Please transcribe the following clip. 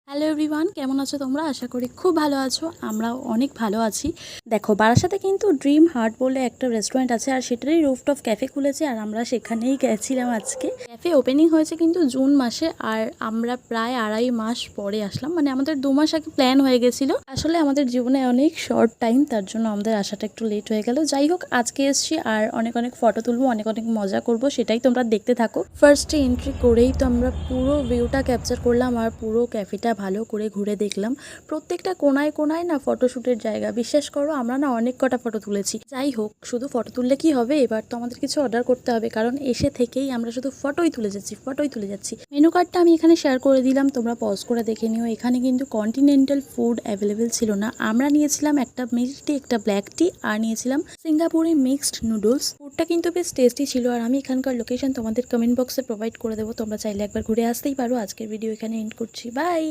Hello everyone, কেমন আছো তোমরা? আশা করি খুব ভালো আছো। আমরাও অনেক ভালো আছি। দেখো, বারাসাতে কিন্তু ড্রিম হার্ট বলে একটা রেস্টুরেন্ট আছে, আর সেটারই রুফটপ ক্যাফে খুলেছে, আর আমরা সেখানেই গেছিলাম আজকে। ক্যাফে ওপেনিং হয়েছে কিন্তু জুন মাসে, আর আমরা প্রায় 2.5 মাস পরে আসলাম। মানে আমাদের 2 মাস আগে প্ল্যান হয়ে গেছিল। আসলে আমাদের জীবনে অনেক শর্ট টাইম, তার জন্য আমাদের আসাটা একটু লেট হয়ে গেল। যাই হোক, আজকে এসছি আর অনেক অনেক ফটো তুলবো, অনেক অনেক মজা করব, সেটাই তোমরা দেখতে থাকো। ফার্স্টে এন্ট্রি করেই তো আমরা পুরো ভিউটা ক্যাপচার করলাম, আর পুরো ক্যাফেটা ভালো করে ঘুরে দেখলাম। প্রত্যেকটা কোনায় কোনায় না ফটোশুটের জায়গা। বিশ্বাস করো, আমরা না অনেক কটা ফটো তুলেছি। যাই হোক, শুধু ফটো তুললে কি হবে, এবার তো আমাদের কিছু অর্ডার করতে হবে, কারণ এসে থেকেই আমরা শুধু ফটোই তুলে যাচ্ছি। মেনু কার্ডটা আমি এখানে শেয়ার করে দিলাম, তোমরা পজ করে দেখে নিও। এখানে কিন্তু কন্টিনেন্টাল ফুড অ্যাভেলেবেল ছিল না। আমরা নিয়েছিলাম একটা মিল্ক টি, একটা ব্ল্যাক টি, আর নিয়েছিলাম সিঙ্গাপুরি মিক্সড নুডলস। ফুডটা কিন্তু বেশ টেস্টি ছিল, আর আমি এখানকার লোকেশন তোমাদের কমেন্ট বক্সে প্রোভাইড করে দেবো। তোমরা চাইলে একবার ঘুরে আসতেই পারো। আজকের ভিডিও এখানে এন্ড করছি। বাই।